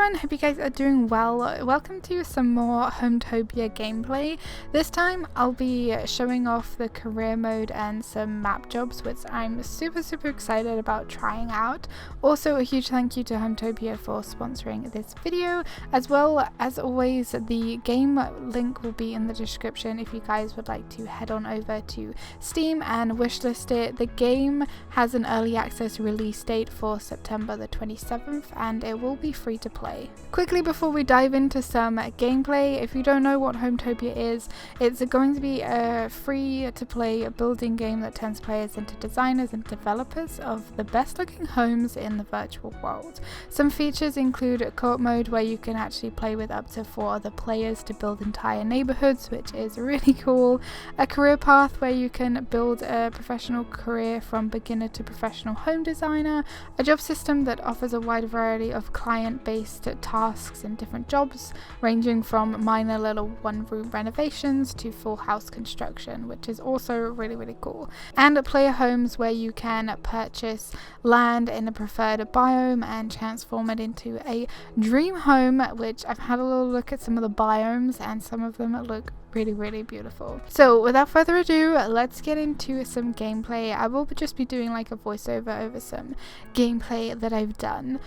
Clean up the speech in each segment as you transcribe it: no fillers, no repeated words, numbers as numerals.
everyone, hope you guys are doing well. Welcome to some more Hometopia gameplay. This time I'll be showing off the career mode and some map jobs, which I'm super excited about trying out. Also a huge thank you to Hometopia for sponsoring this video, as well as always the game link will be in the description if you guys would like to head on over to Steam and wishlist it. The game has an early access release date for September the 27th and it will be free to play. Quickly before we dive into some gameplay, if you don't know what Hometopia is, it's going to be a free to play building game that turns players into designers and developers of the best looking homes in the virtual world. Some features include a co-op mode where you can actually play with up to 4 other players to build entire neighborhoods, which is really cool. A career path where you can build a professional career from beginner to professional home designer. A job system that offers a wide variety of client-based tasks and different jobs, ranging from minor little one-room renovations to full house construction, which is also really cool. And player homes where you can purchase land in a preferred biome and transform it into a dream home, which I've had a little look at some of the biomes and some of them look really beautiful. So without further ado, let's get into some gameplay. I will just be doing like a voiceover over some gameplay that I've done.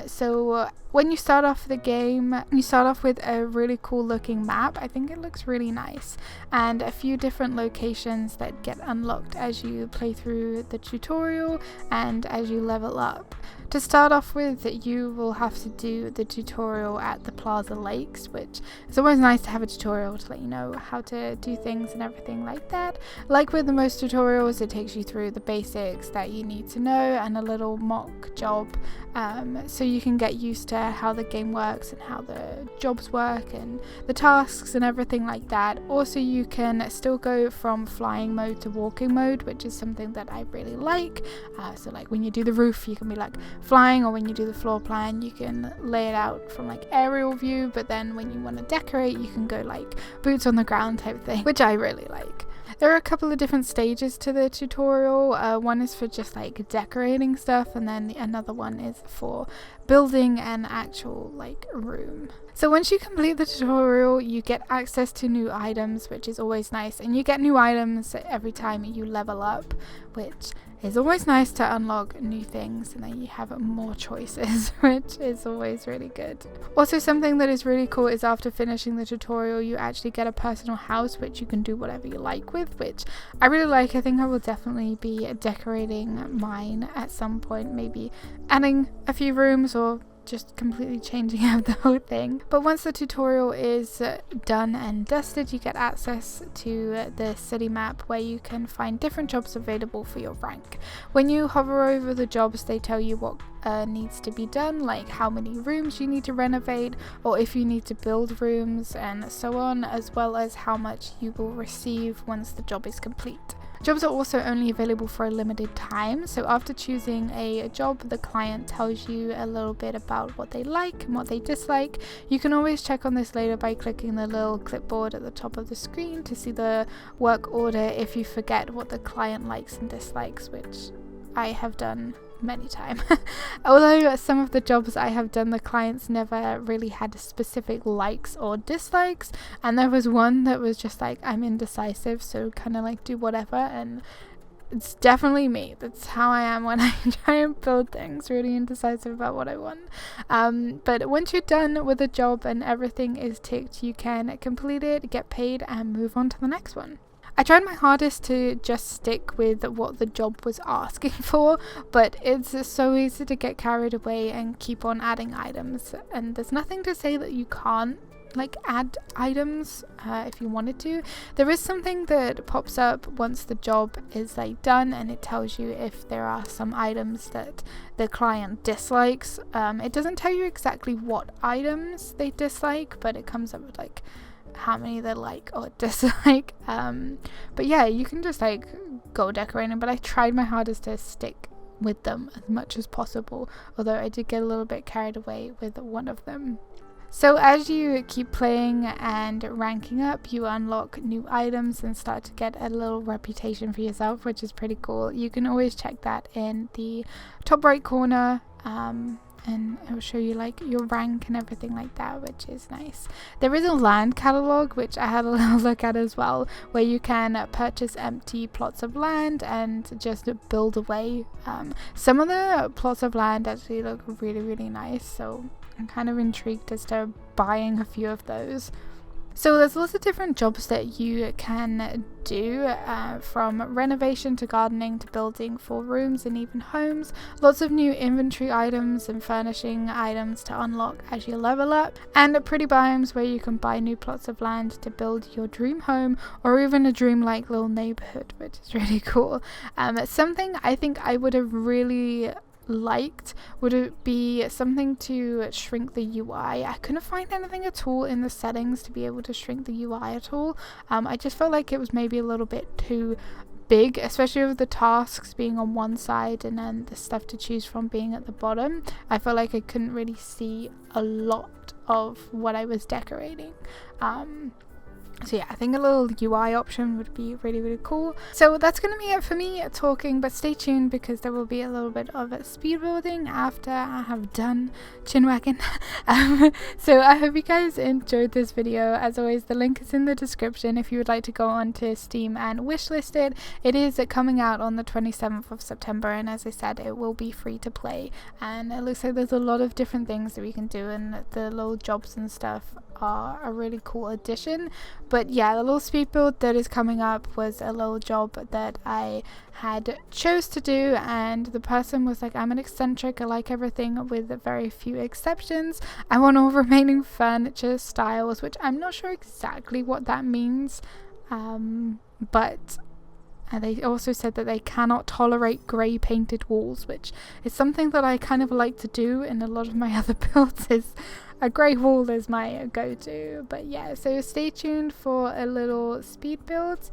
So when you start off the game, you start off with a really cool looking map. I think it looks really nice, and a few different locations that get unlocked as you play through the tutorial and as you level up. To start off with, you will have to do the tutorial at the Plaza Lakes, which is always nice to have a tutorial to let you know how to do things and everything like that. Like with the most tutorials, it takes you through the basics that you need to know and a little mock job, so you can get used to how the game works and how the jobs work and the tasks and everything like that. Also, you can still go from flying mode to walking mode, which is something that I really like. So like when you do the roof, you can be like flying, or when you do the floor plan, you can lay it out from like aerial view, but then when you want to decorate, you can go like boots on the ground type thing, which I really like. There are a couple of different stages to the tutorial. One is for just like decorating stuff, and then another one is for building an actual like room. So once you complete the tutorial, you get access to new items, which is always nice, and you get new items every time you level up, which is always nice to unlock new things, and then you have more choices, which is always really good. Also, something that is really cool is after finishing the tutorial, you actually get a personal house which you can do whatever you like with, which I really like. I think I will definitely be decorating mine at some point, maybe adding a few rooms or just completely changing out the whole thing. But once the tutorial is done and dusted, you get access to the city map where you can find different jobs available for your rank. When you hover over the jobs, they tell you what needs to be done, like how many rooms you need to renovate, or if you need to build rooms and so on, as well as how much you will receive once the job is complete. Jobs are also only available for a limited time, so after choosing a job, the client tells you a little bit about what they like and what they dislike. You can always check on this later by clicking the little clipboard at the top of the screen to see the work order if you forget what the client likes and dislikes, which I have done many times. Although some of the jobs I have done, the clients never really had specific likes or dislikes, and there was one that was just like, I'm indecisive, so kind of like do whatever, and it's definitely me. That's how I am when I try and build things, really indecisive about what I want. But once you're done with a job and everything is ticked, you can complete it, get paid, and move on to the next one. I tried my hardest to just stick with what the job was asking for, but it's so easy to get carried away and keep on adding items, and there's nothing to say that you can't like add items if you wanted to. There is something that pops up once the job is like done, and it tells you if there are some items that the client dislikes. It doesn't tell you exactly what items they dislike, but it comes up with like how many they like or dislike. But yeah, you can just like go decorating, but I tried my hardest to stick with them as much as possible, although I did get a little bit carried away with one of them. So as you keep playing and ranking up, you unlock new items and start to get a little reputation for yourself, which is pretty cool. You can always check that in the top right corner and it will show you like your rank and everything like that, which is nice. There is a land catalog, which I had a little look at as well, where you can purchase empty plots of land and just build away. Some of the plots of land actually look really nice, so I'm kind of intrigued as to buying a few of those. So there's lots of different jobs that you can do, from renovation to gardening to building 4 rooms and even homes. Lots of new inventory items and furnishing items to unlock as you level up, and pretty biomes where you can buy new plots of land to build your dream home or even a dream-like little neighborhood, which is really cool. Something I think I would have really liked would it be something to shrink the UI. I couldn't find anything at all in the settings to be able to shrink the UI at all. I just felt like it was maybe a little bit too big, especially with the tasks being on one side and then the stuff to choose from being at the bottom. I felt like I couldn't really see a lot of what I was decorating. So yeah, I think a little UI option would be really cool. So that's going to be it for me talking, but stay tuned because there will be a little bit of speed building after I have done chin wagging. So I hope you guys enjoyed this video. As always, the link is in the description if you would like to go onto Steam and wishlist it. It is coming out on the 27th of September, and as I said, it will be free to play, and it looks like there's a lot of different things that we can do, and the little jobs and stuff are a really cool addition. But yeah, the little speed build that is coming up was a little job that I had chose to do, and the person was like, I'm an eccentric, I like everything with very few exceptions, I want all remaining furniture styles, which I'm not sure exactly what that means, but they also said that they cannot tolerate grey painted walls, which is something that I kind of like to do in a lot of my other builds. Is a grey wall is my go-to. But yeah, so stay tuned for a little speed build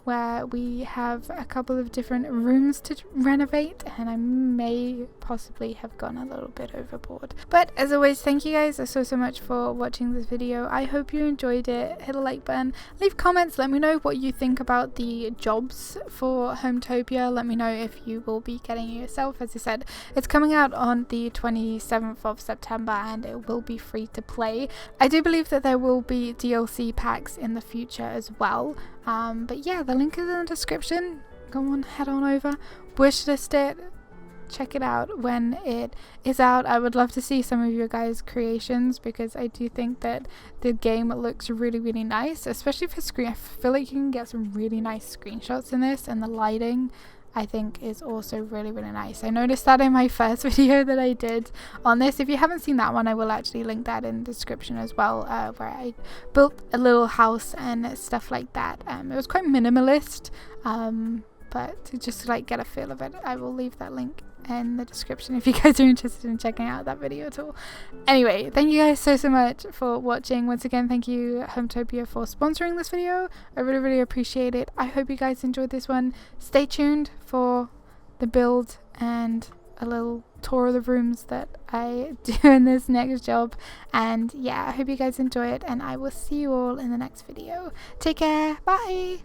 where we have a couple of different rooms to renovate, and I may possibly have gone a little bit overboard. But as always, thank you guys so much for watching this video. I hope you enjoyed it. Hit a like button, leave comments, let me know what you think about the jobs for Hometopia. Let me know if you will be getting it yourself. As I said, it's coming out on the 27th of September and it will be free to play. I do believe that there will be DLC packs in the future as well. But yeah, the link is in the description. Go on, head on over, wishlist it, check it out when it is out. I would love to see some of your guys' creations because I do think that the game looks really nice, especially for screen. I feel like you can get some really nice screenshots in this, and the lighting I think is also really nice. I noticed that in my first video that I did on this. If you haven't seen that one, I will actually link that in the description as well, where I built a little house and stuff like that. It was quite minimalist, but to just like get a feel of it, I will leave that link in the description if you guys are interested in checking out that video at all. Anyway, thank you guys so much for watching. Once again, thank you Hometopia for sponsoring this video. I really appreciate it. I hope you guys enjoyed this one. Stay tuned for the build and a little tour of the rooms that I do in this next job. And yeah, I hope you guys enjoy it, and I will see you all in the next video. Take care, bye.